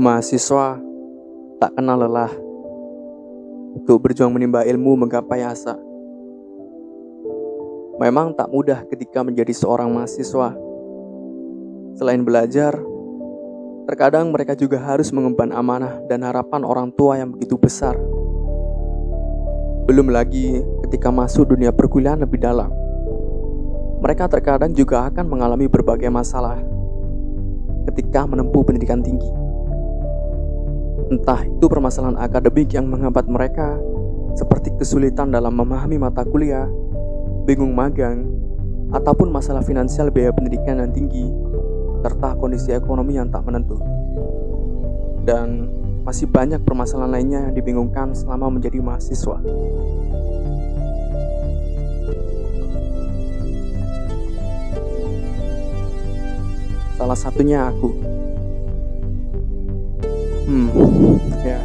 Mahasiswa tak kenal lelah untuk berjuang menimba ilmu menggapai asa. Memang tak mudah ketika menjadi seorang mahasiswa. Selain belajar, terkadang mereka juga harus mengemban amanah dan harapan orang tua yang begitu besar. Belum lagi ketika masuk dunia perkuliahan lebih dalam. Mereka terkadang juga akan mengalami berbagai masalah ketika menempuh pendidikan tinggi. Entah itu permasalahan akademik yang menghambat mereka, seperti kesulitan dalam memahami mata kuliah, bingung magang, ataupun masalah finansial biaya pendidikan yang tinggi, serta kondisi ekonomi yang tak menentu. Dan masih banyak permasalahan lainnya yang dibingungkan selama menjadi mahasiswa. Salah satunya aku. Ya,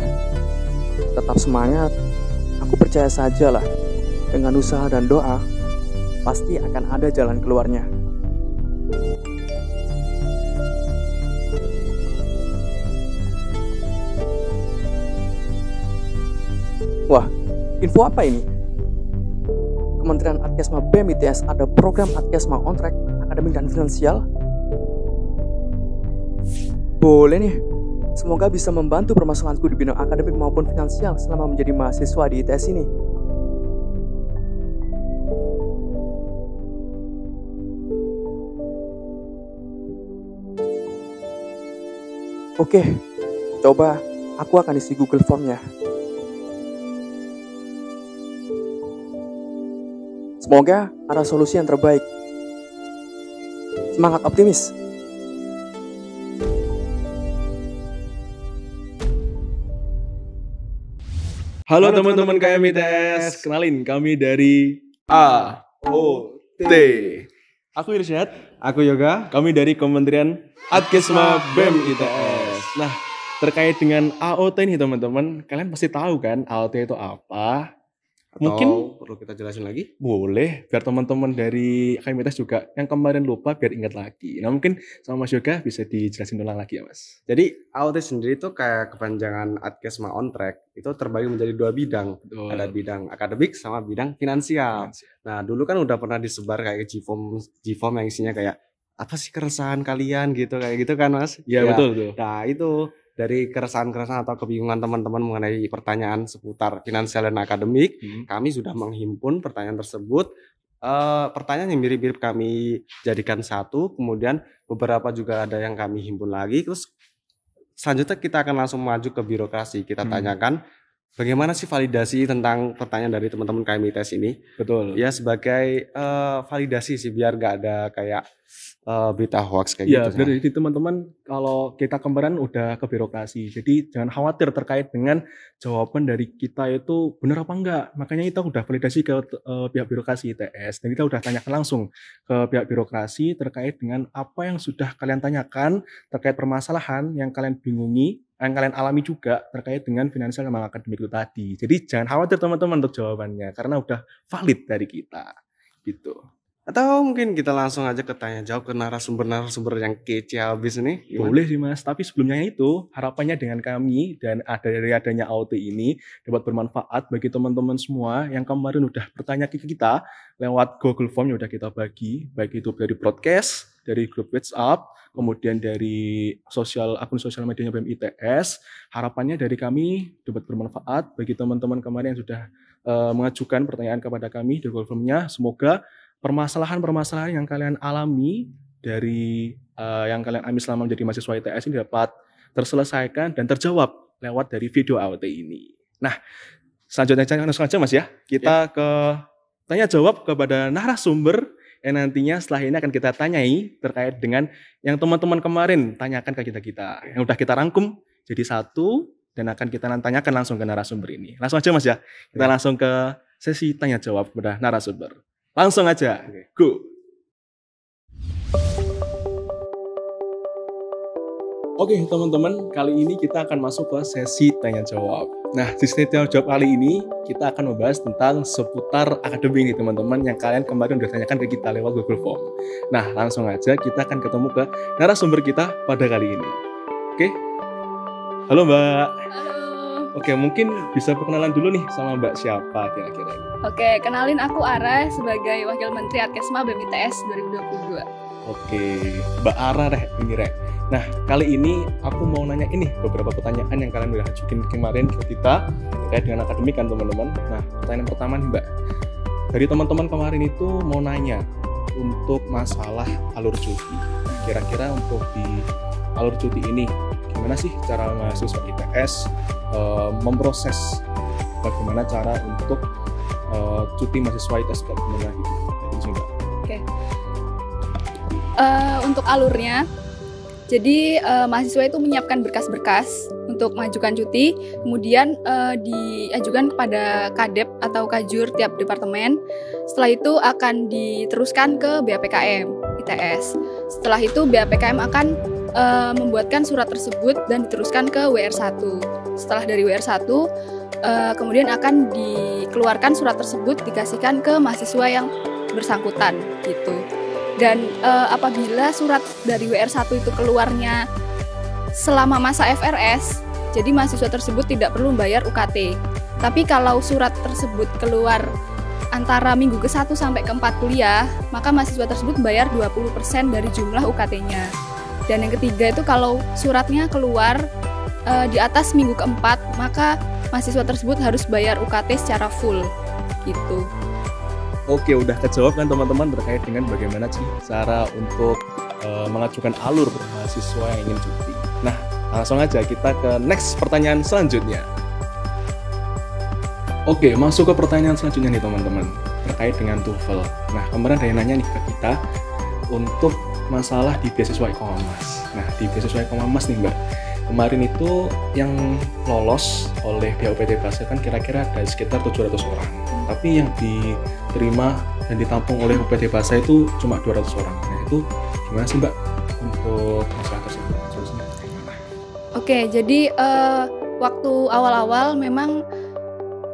tetap semangat. Aku percaya sajalah, dengan usaha dan doa, pasti akan ada jalan keluarnya. Wah, info apa ini? Kementerian Adkesma BEM ITS ada program Adkesma on track, akademik dan finansial. Boleh nih, semoga bisa membantu permasalahanku di bidang akademik maupun finansial selama menjadi mahasiswa di ITS ini. Oke, coba aku akan isi Google Form-nya. Semoga ada solusi yang terbaik. Semangat optimis! Halo teman-teman KM ITS, kenalin kami dari AOT. Aku Irsyad, Aku Yoga. kami dari Kementerian Adkesma BEM ITS. Nah, terkait dengan AOT ini teman-teman, kalian pasti tahu kan AOT itu apa? Mungkin perlu kita jelasin lagi? boleh, biar teman-teman dari KM ITS juga yang kemarin lupa biar ingat lagi. Nah, mungkin sama Mas Yoga bisa dijelasin ulang lagi ya Mas. Jadi AOT sendiri itu kayak kepanjangan Adkesma on track. Itu terbagi menjadi dua bidang. Betul. Ada bidang akademik sama bidang finansial. Nah, dulu kan udah pernah disebar kayak G-form yang isinya kayak apa sih keresahan kalian gitu kayak gitu kan Mas? Ya, betul tuh. Nah, itu dari keresahan-keresahan atau kebingungan teman-teman mengenai pertanyaan seputar finansial dan akademik, kami sudah menghimpun pertanyaan tersebut. Pertanyaan yang mirip-mirip kami jadikan satu, kemudian beberapa juga ada yang kami himpun lagi. Terus selanjutnya kita akan langsung maju ke birokrasi. Kita tanyakan bagaimana sih validasi tentang pertanyaan dari teman-teman KMITS ini. Betul. Ya sebagai validasi sih biar gak ada kayak berita hoax kayak Ya, gitu. dari teman-teman kalau kita kemarin udah ke birokrasi, jadi jangan khawatir terkait dengan jawaban dari kita itu benar apa enggak. Makanya kita udah validasi ke pihak birokrasi ITS dan kita udah tanyakan langsung ke pihak birokrasi terkait dengan apa yang sudah kalian tanyakan terkait permasalahan yang kalian bingungi, yang kalian alami juga terkait dengan finansial dan akademik itu tadi. Jadi jangan khawatir teman-teman untuk jawabannya karena udah valid dari kita gitu. Atau mungkin kita langsung aja ke tanya jawab ke narasumber yang kece habis ini. Gimana? Boleh sih Mas, tapi sebelumnya itu harapannya dengan kami dan dari adanya AOT ini dapat bermanfaat bagi teman-teman semua yang kemarin udah bertanya ke kita lewat Google Form yang udah kita bagi, baik itu dari broadcast, dari grup WhatsApp, kemudian dari akun sosial medianya BEM ITS. Harapannya dari kami dapat bermanfaat bagi teman-teman kemarin yang sudah mengajukan pertanyaan kepada kami di Google Form-nya. Semoga permasalahan-permasalahan yang kalian alami dari yang kalian alami selama menjadi mahasiswa ITS ini dapat terselesaikan dan terjawab lewat dari video AOT ini. Nah, selanjutnya langsung aja Mas ya. Kita ke tanya jawab kepada narasumber yang nantinya setelah ini akan kita tanyai terkait dengan yang teman-teman kemarin tanyakan ke kita. Yang udah kita rangkum jadi satu dan akan kita tanyakan langsung ke narasumber ini. Langsung aja Mas ya. Kita langsung ke sesi tanya jawab kepada narasumber. Langsung aja, go. Oke teman-teman, kali ini kita akan masuk ke sesi tanya jawab. Nah, di sesi tanya jawab kali ini kita akan membahas tentang seputar akademik nih teman-teman yang kalian kemarin udah tanyakan ke kita lewat Google Form. Nah, langsung aja kita akan ketemu ke narasumber kita pada kali ini. Oke? Halo Mbak. Halo. Oke, mungkin bisa perkenalan dulu nih sama Mbak siapa kira-kira? Oke, kenalin aku Ara sebagai Wakil Menteri Adkesma BMITS 2022. Oke, Mbak Ara deh ini Rek. Nah, kali ini aku mau nanya ini beberapa pertanyaan yang kalian udah ajukin kemarin ke kita terkait dengan akademik kan teman-teman. Nah, pertanyaan pertama nih Mbak. Dari teman-teman kemarin itu mau nanya untuk masalah alur cuti. Nah, kira-kira untuk di alur cuti ini gimana sih cara mahasiswa ITS memproses bagaimana cara untuk cuti mahasiswa ITS kayak gimana gitu. Itu sih Mbak. Oke. Untuk alurnya, jadi mahasiswa itu menyiapkan berkas-berkas untuk mengajukan cuti, kemudian diajukan kepada Kadep atau Kajur tiap departemen. Setelah itu akan diteruskan ke BAPKM ITS. Setelah itu BAPKM akan membuatkan surat tersebut dan diteruskan ke WR1. Setelah dari WR1, kemudian akan dikeluarkan surat tersebut dikasihkan ke mahasiswa yang bersangkutan gitu. Dan apabila surat dari WR1 itu keluarnya selama masa FRS, jadi mahasiswa tersebut tidak perlu membayar UKT. Tapi kalau surat tersebut keluar antara minggu ke-1 sampai ke-4 kuliah, maka mahasiswa tersebut bayar 20% dari jumlah UKT-nya. Dan yang ketiga itu kalau suratnya keluar di atas minggu ke-4, maka mahasiswa tersebut harus bayar UKT secara full gitu. Oke, udah kejawab kan teman-teman terkait dengan bagaimana sih cara untuk mengajukan alur mahasiswa yang ingin cuti. Nah, langsung aja kita ke next pertanyaan selanjutnya. Oke, masuk ke pertanyaan selanjutnya nih teman-teman terkait dengan TOEFL. Nah, kemarin ada yang nanya nih ke kita untuk masalah di beasiswa Ekonomas. Nah, di beasiswa Ekonomas nih Mbak, kemarin itu yang lolos oleh pihak UPT Bahasa kan kira-kira ada sekitar 700 orang. Tapi yang diterima dan ditampung oleh UPT Bahasa itu cuma 200 orang. Nah, itu gimana sih Mbak untuk masalah tersebut? Solusinya gimana? Oke, jadi waktu awal-awal memang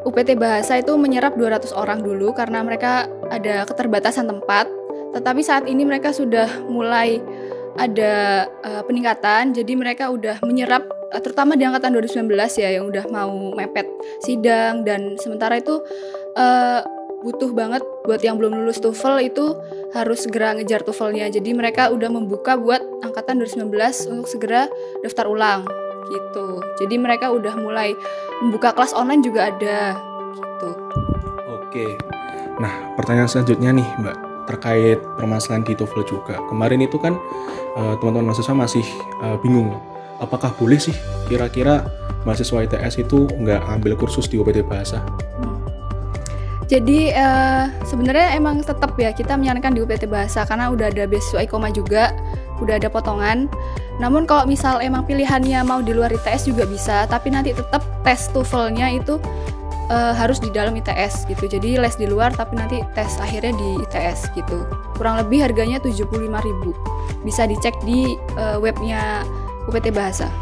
UPT Bahasa itu menyerap 200 orang dulu karena mereka ada keterbatasan tempat. Tetapi saat ini mereka sudah mulai ada peningkatan, jadi mereka udah menyerap terutama di angkatan 2019 ya yang udah mau mepet sidang, dan sementara itu butuh banget buat yang belum lulus TOEFL itu harus segera ngejar TOEFL-nya. Jadi mereka udah membuka buat angkatan 2019 untuk segera daftar ulang gitu. Jadi mereka udah mulai membuka kelas online juga ada gitu. Oke. Nah, pertanyaan selanjutnya nih Mbak terkait permasalahan di TOEFL juga. Kemarin itu kan teman-teman mahasiswa masih bingung. Apakah boleh sih kira-kira mahasiswa ITS itu nggak ambil kursus di UPT Bahasa? Jadi sebenarnya emang tetap ya kita menyarankan di UPT Bahasa karena udah ada beasiswa IKOMA juga, udah ada potongan. Namun kalau misal emang pilihannya mau di luar ITS juga bisa, tapi nanti tetap tes TOEFL-nya itu harus di dalam ITS gitu. Jadi les di luar tapi nanti tes akhirnya di ITS gitu. Kurang lebih harganya 75.000. Bisa dicek di webnya UPT Bahasa.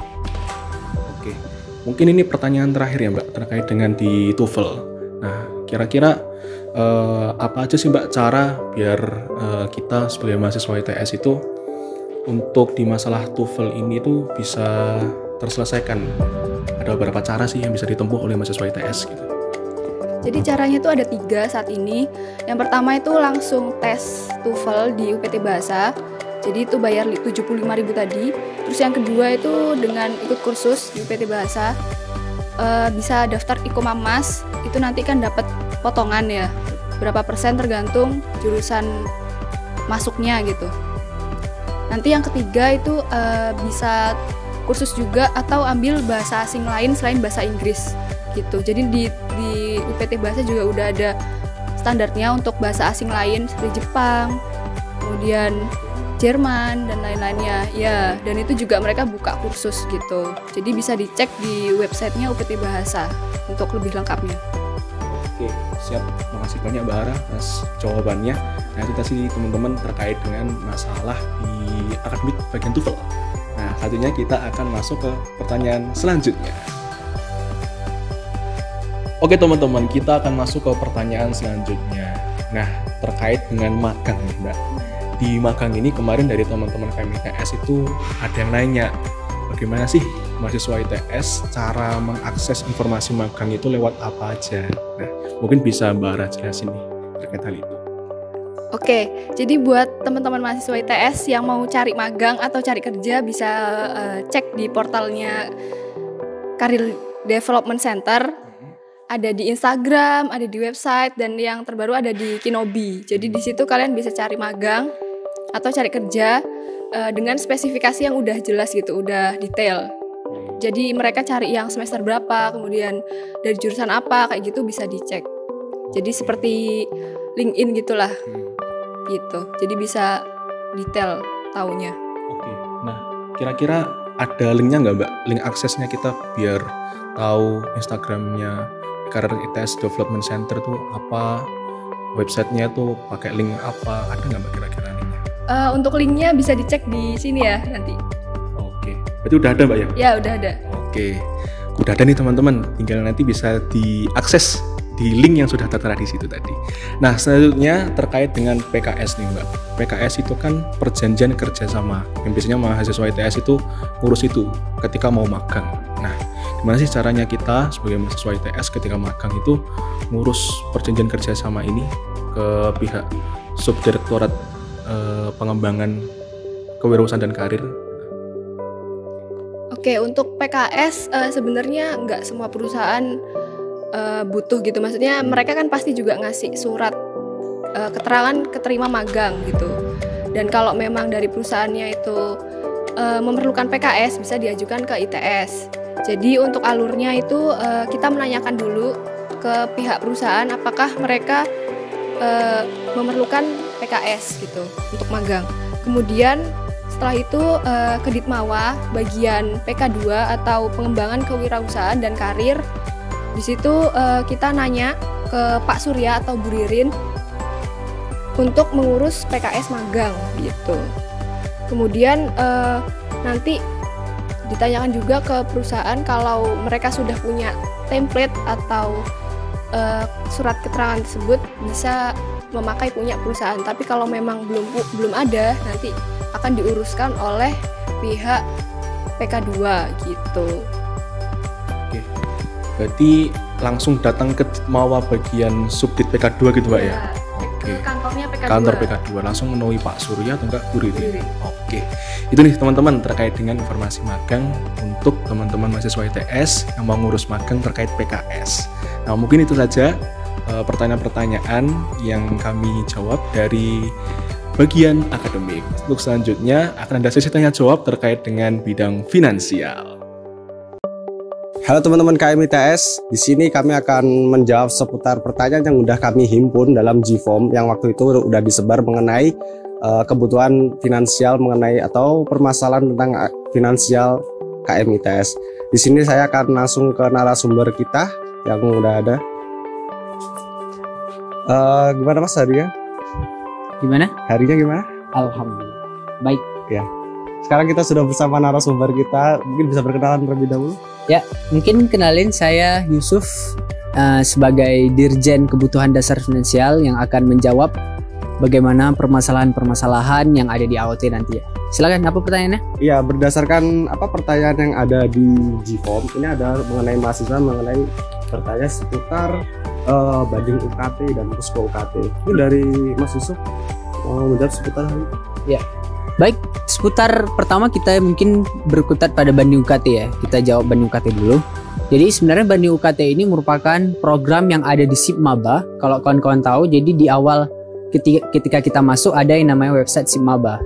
Oke. Mungkin ini pertanyaan terakhir ya Mbak terkait dengan di TOEFL. Nah, kira-kira apa aja sih Mbak cara biar kita sebagai mahasiswa ITS itu untuk di masalah TOEFL ini tuh bisa terselesaikan? Ada beberapa cara sih yang bisa ditempuh oleh mahasiswa ITS gitu. Jadi caranya tuh ada 3 saat ini. Yang pertama itu langsung tes TOEFL di UPT Bahasa. Jadi itu bayar 75.000 tadi. Terus yang kedua itu dengan ikut kursus di UPT Bahasa. Bisa daftar IKOMA Mas. Itu nanti kan dapat potongan ya. Berapa persen tergantung jurusan masuknya gitu. Nanti yang ketiga itu bisa kursus juga atau ambil bahasa asing lain selain bahasa Inggris gitu. Jadi di UPT Bahasa juga udah ada standarnya untuk bahasa asing lain seperti Jepang, kemudian Jerman dan lain-lainnya. Ya, dan itu juga mereka buka kursus gitu. Jadi bisa dicek di websitenya UPT Bahasa untuk lebih lengkapnya. Oke, siap. Makasih banyak Mbak Ara atas jawabannya. Nah, itu tadi teman-teman terkait dengan masalah di akademik bagian TOEFL. Nah, selanjutnya kita akan masuk ke pertanyaan selanjutnya. Oke teman-teman, kita akan masuk ke pertanyaan selanjutnya. Nah, terkait dengan magang nih Mbak. Di magang ini kemarin dari teman-teman KMITS itu ada yang nanya, bagaimana sih mahasiswa ITS cara mengakses informasi magang itu lewat apa aja. Nah, mungkin bisa Mbak Ara jelasin nih terkait hal itu. Oke, jadi buat teman-teman mahasiswa ITS yang mau cari magang atau cari kerja bisa cek di portalnya Career Development Center. Ada di Instagram, ada di website, dan yang terbaru ada di Kinobi. Jadi di situ kalian bisa cari magang atau cari kerja dengan spesifikasi yang udah jelas gitu, udah detail. Jadi mereka cari yang semester berapa, kemudian dari jurusan apa, kayak gitu bisa dicek. Jadi seperti LinkedIn gitulah. Gitu. Jadi bisa detail taunya. Oke. Nah, kira-kira ada linknya nggak Mbak? Link aksesnya kita biar tahu Instagramnya Career ITS Development Center tuh apa, websitenya tuh pakai link apa, ada nggak Mbak kira-kira linknya? Untuk linknya bisa dicek di sini ya nanti. Oke. Berarti udah ada Mbak ya? Ya udah ada. Oke. Udah ada nih teman-teman, tinggal nanti bisa diakses di link yang sudah tertera di situ tadi. Nah, selanjutnya terkait dengan PKS nih Mbak. PKS itu kan perjanjian kerjasama yang biasanya mahasiswa ITS itu ngurus itu ketika mau magang. Nah, gimana sih caranya kita sebagai mahasiswa ITS ketika magang itu ngurus perjanjian kerjasama ini ke pihak Subdirektorat Pengembangan Kewirausahaan dan Karir? Oke, untuk PKS sebenarnya nggak semua perusahaan butuh gitu, maksudnya mereka kan pasti juga ngasih surat keterangan keterima magang gitu. Dan kalau memang dari perusahaannya itu memerlukan PKS bisa diajukan ke ITS. Jadi untuk alurnya itu kita menanyakan dulu ke pihak perusahaan apakah mereka memerlukan PKS gitu untuk magang. Kemudian setelah itu ke Ditmawa bagian PK2 atau pengembangan kewirausahaan dan karir. Di situ kita nanya ke Pak Surya atau Bu Ririn untuk mengurus PKS magang gitu. Kemudian nanti ditanyakan juga ke perusahaan kalau mereka sudah punya template atau surat keterangan tersebut bisa memakai punya perusahaan. Tapi kalau memang belum ada, nanti akan diuruskan oleh pihak PK2 gitu. Berarti langsung datang ke Ditmawa bagian Subdit PK2 gitu Pak ya? Oke. Kantornya PK2. Kantor PK2 langsung menemui Pak Surya atau enggak Bu Ririn? Oke. Itu nih teman-teman terkait dengan informasi magang untuk teman-teman mahasiswa ITS yang mau ngurus magang terkait PKS. Nah, mungkin itu saja pertanyaan-pertanyaan yang kami jawab dari bagian akademik. Untuk selanjutnya akan ada sesi tanya jawab terkait dengan bidang finansial. Halo teman-teman KM ITS, di sini kami akan menjawab seputar pertanyaan yang sudah kami himpun dalam G-Form yang waktu itu sudah disebar mengenai kebutuhan finansial mengenai atau permasalahan tentang finansial KM ITS. Di sini saya akan langsung ke narasumber kita yang udah ada. Gimana Mas harinya? Gimana? Harinya gimana? Alhamdulillah. Baik. Ya. Sekarang kita sudah bersama narasumber kita, mungkin bisa perkenalan terlebih dahulu. Ya, mungkin kenalin saya Yusuf sebagai Dirjen Kebutuhan Dasar Finansial yang akan menjawab bagaimana permasalahan-permasalahan yang ada di AOT nanti ya. Silakan, apa pertanyaannya? Iya, berdasarkan apa pertanyaan yang ada di G-Form, ini ada mengenai mahasiswa mengenai bertanya seputar banding UKT dan posko UKT. Ini dari Mas Yusuf mau menjawab seputar hal itu. Ya. Baik, seputar pertama kita mungkin berkutat pada banding UKT ya. Kita jawab banding UKT dulu. Jadi sebenarnya banding UKT ini merupakan program yang ada di SIPMaba. Kalau kawan-kawan tahu, jadi di awal ketika kita masuk ada yang namanya website SIPMaba.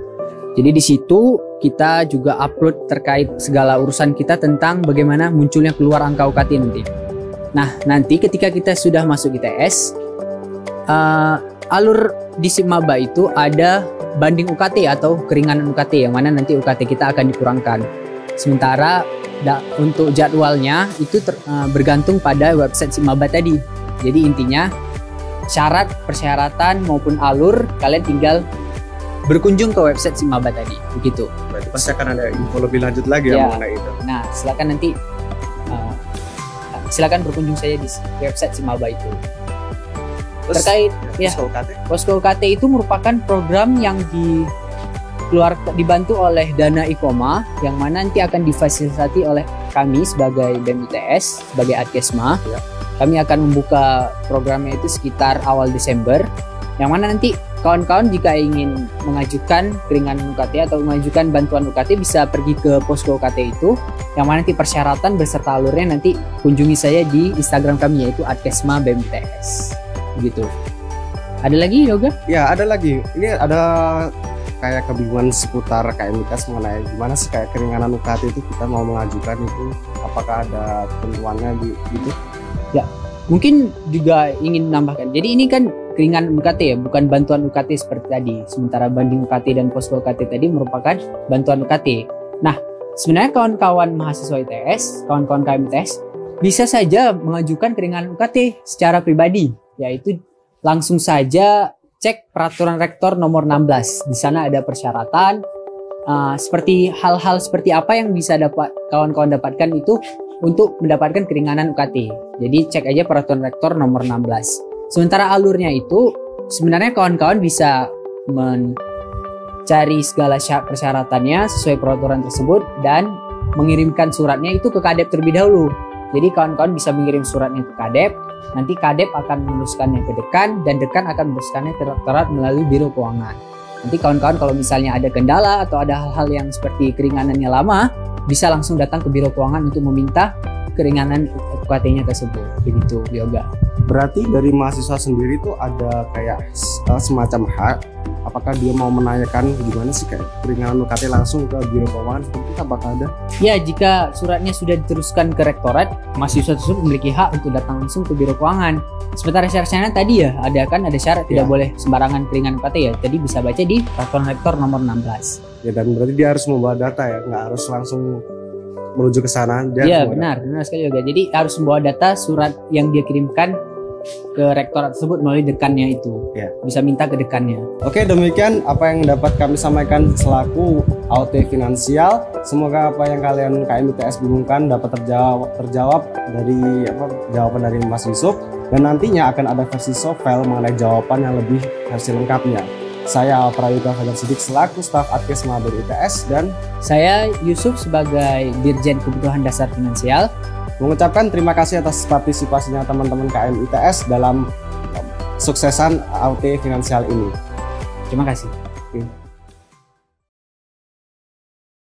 Jadi di situ kita juga upload terkait segala urusan kita tentang bagaimana munculnya keluar angka UKT nanti. Nah, nanti ketika kita sudah masuk ITS, alur di SIPMaba itu ada banding UKT atau keringanan UKT yang mana nanti UKT kita akan dikurangkan. Sementara untuk jadwalnya itu bergantung pada website SIPMaba tadi. Jadi intinya syarat, persyaratan maupun alur kalian tinggal berkunjung ke website SIPMaba tadi. Begitu. Berarti pasti akan ada info lebih lanjut lagi ya mengenai itu. Nah, silakan berkunjung saja di website SIPMaba itu. Terkait ya, posko UKT itu merupakan program yang dibantu oleh dana IKOMA yang mana nanti akan difasilitasi oleh kami sebagai BEM ITS, sebagai Adkesma. Ya. Kami akan membuka programnya itu sekitar awal Desember, yang mana nanti kawan-kawan jika ingin mengajukan keringanan UKT atau mengajukan bantuan UKT bisa pergi ke posko UKT itu, yang mana nanti persyaratan beserta alurnya nanti kunjungi saya di Instagram kami yaitu Adkesma BEM ITS. Begitu. Ada lagi Yoga? Ya, ada lagi. Ini ada kayak kebingungan seputar KM ITS mengenai gimana sih kayak keringanan UKT itu kita mau mengajukan itu, apakah ada ketentuannya gitu? Ya, mungkin juga ingin menambahkan. Jadi ini kan keringanan UKT ya, bukan bantuan UKT seperti tadi. Sementara banding UKT dan posko UKT tadi merupakan bantuan UKT. Nah, sebenarnya kawan-kawan mahasiswa ITS, kawan-kawan KM ITS bisa saja mengajukan keringanan UKT secara pribadi, yaitu langsung saja cek peraturan rektor nomor 16. Di sana ada persyaratan seperti hal-hal seperti apa yang bisa dapat kawan-kawan dapatkan itu untuk mendapatkan keringanan UKT. Jadi cek aja peraturan rektor nomor 16. Sementara alurnya itu sebenarnya kawan-kawan bisa mencari segala persyaratannya sesuai peraturan tersebut dan mengirimkan suratnya itu ke Kadep terlebih dahulu. Jadi kawan-kawan bisa mengirim suratnya ke Kadep, nanti Kadep akan meneruskannya ke Dekan dan Dekan akan meneruskannya ke Rektorat melalui Biro Keuangan. Nanti kawan-kawan kalau misalnya ada kendala atau ada hal-hal yang seperti keringanannya lama, bisa langsung datang ke Biro Keuangan untuk meminta keringanan UKT-nya tersebut. Begitu, Yoga. Berarti dari mahasiswa sendiri tuh ada kayak semacam hak, apakah dia mau menanyakan gimana sih kayak keringanan UKT langsung ke Biro Keuangan seperti itu, apakah ada? Ya, jika suratnya sudah diteruskan ke rektorat, mahasiswa tersebut memiliki hak untuk datang langsung ke Biro Keuangan. Sementara syarat-syaratnya tadi ya, ada syarat tidak boleh sembarangan keringanan UKT ya. Jadi bisa baca di peraturan rektor nomor 16. Ya, dan berarti dia harus membawa data ya, nggak harus langsung menuju ke sana. Iya, benar sekali juga. Jadi harus membawa data surat yang dia kirimkan ke rektorat tersebut melalui dekannya itu. Ya. Bisa minta ke dekannya. Oke, demikian apa yang dapat kami sampaikan selaku AOT Finansial. Semoga apa yang kalian KM ITS bingungkan dapat terjawab dari jawaban dari Mas Yusuf, dan nantinya akan ada versi soft file mengenai jawaban yang lebih versi lengkapnya. Saya Prayuga Fajar Sidik selaku staf Adkesma BEM ITS dan saya Yusuf sebagai Dirjen Kebutuhan Dasar Finansial mengucapkan terima kasih atas partisipasinya teman-teman KM ITS dalam suksesan AOT Finansial ini. Terima kasih.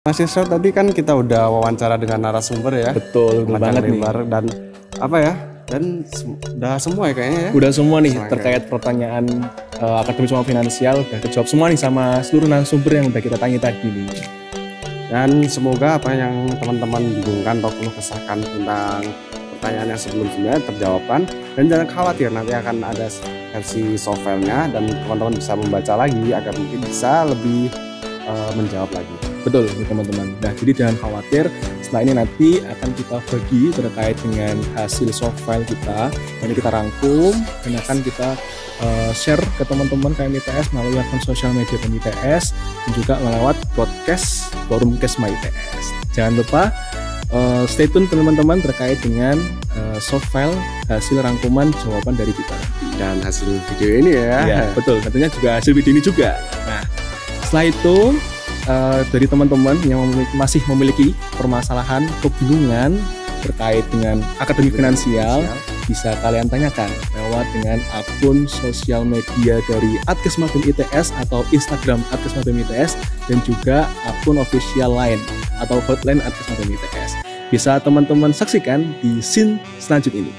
Mas Yusuf, tadi kan kita udah wawancara dengan narasumber ya. Betul banget nih. Dan apa ya? Dan udah semua ya kayaknya ya. Udah semua nih terkait pertanyaan akademis sama finansial, udah kejawab semua nih sama seluruh narasumber yang udah kita tanya tadi nih. Dan semoga apa yang teman-teman bingungkan atau perlu kesahkan tentang pertanyaan yang sebelumnya terjawabkan, dan jangan khawatir, nanti akan ada versi soft file-nya dan teman-teman bisa membaca lagi agar mungkin bisa lebih menjawab lagi. Betul nih teman-teman. Nah, jadi jangan khawatir, setelah ini nanti akan kita bagi terkait dengan hasil soft file kita, nanti kita rangkum dan akan kita share ke teman-teman KM ITS melalui akun sosial media KM ITS dan juga melewat podcast forum Kesma ITS. Jangan lupa stay tune teman-teman terkait dengan soft file hasil rangkuman jawaban dari kita dan hasil video ini ya. Ya betul, tentunya juga hasil video ini juga. Nah, setelah itu dari teman-teman yang masih memiliki permasalahan, kebingungan terkait dengan akademik finansial, bisa kalian tanyakan lewat dengan akun sosial media dari Adkesma BEM ITS atau Instagram Adkesma BEM ITS dan juga akun official lain atau hotline Adkesma BEM ITS. Bisa teman-teman saksikan di scene selanjutnya ini.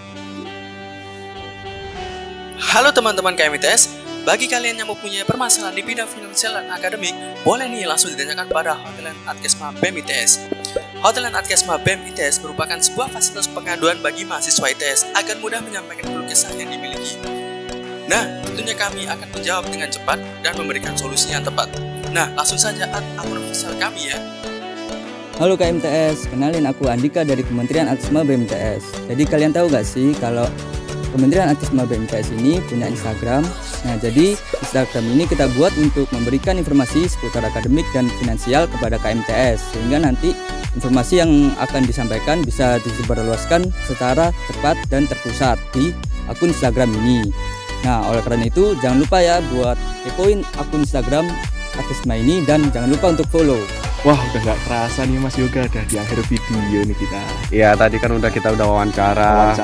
Halo teman-teman KM ITS, bagi kalian yang mempunyai permasalahan di bidang finansial dan akademik, boleh nih langsung ditanyakan pada hotline Adkesma BEM ITS. Hotline Adkesma BEM ITS merupakan sebuah fasilitas pengaduan bagi mahasiswa ITS agar mudah menyampaikan keluh kesah yang dimiliki. Nah, tentunya kami akan menjawab dengan cepat dan memberikan solusi yang tepat. Nah, langsung saja akun official kami ya. Halo KMTS, kenalin aku Andika dari Kementerian Adkesma BEM ITS. Jadi kalian tahu gak sih kalau Kementerian Adkesma BEM ITS ini punya Instagram. Nah, jadi Instagram ini kita buat untuk memberikan informasi seputar akademik dan finansial kepada KMTS, sehingga nanti informasi yang akan disampaikan bisa disebarluaskan secara cepat dan terpusat di akun Instagram ini. Nah, oleh karena itu jangan lupa ya buat kepoin akun Instagram Atkesma ini, dan jangan lupa untuk follow. Wah, udah nggak kerasa nih Mas Yoga ada di akhir video nih kita. Iya, tadi kan kita udah wawancara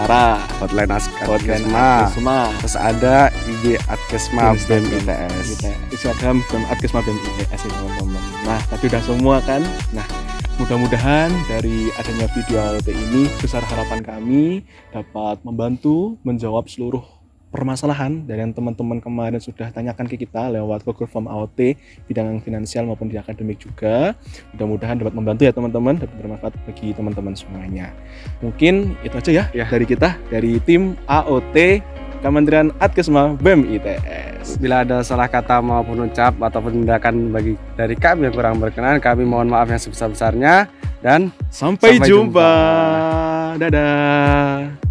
hotline Atkesma. Terus ada IG Atkesma BEM ITS. Instagram BEM Atkesma BEM ITS ya teman-teman. Nah, tadi udah semua kan. Nah, mudah-mudahan dari adanya video AOT ini besar harapan kami dapat membantu menjawab seluruh permasalahan dari yang teman-teman kemarin sudah tanyakan ke kita lewat Google Form AOT bidang finansial maupun di akademik juga. Mudah-mudahan dapat membantu ya teman-teman, dapat bermanfaat bagi teman-teman semuanya. Mungkin itu aja ya dari kita, dari tim AOT Kementerian Atkesma BEM ITS. Bila ada salah kata maupun ucap ataupun tindakan dari kami yang kurang berkenan, kami mohon maaf yang sebesar-besarnya dan sampai jumpa. Dadah.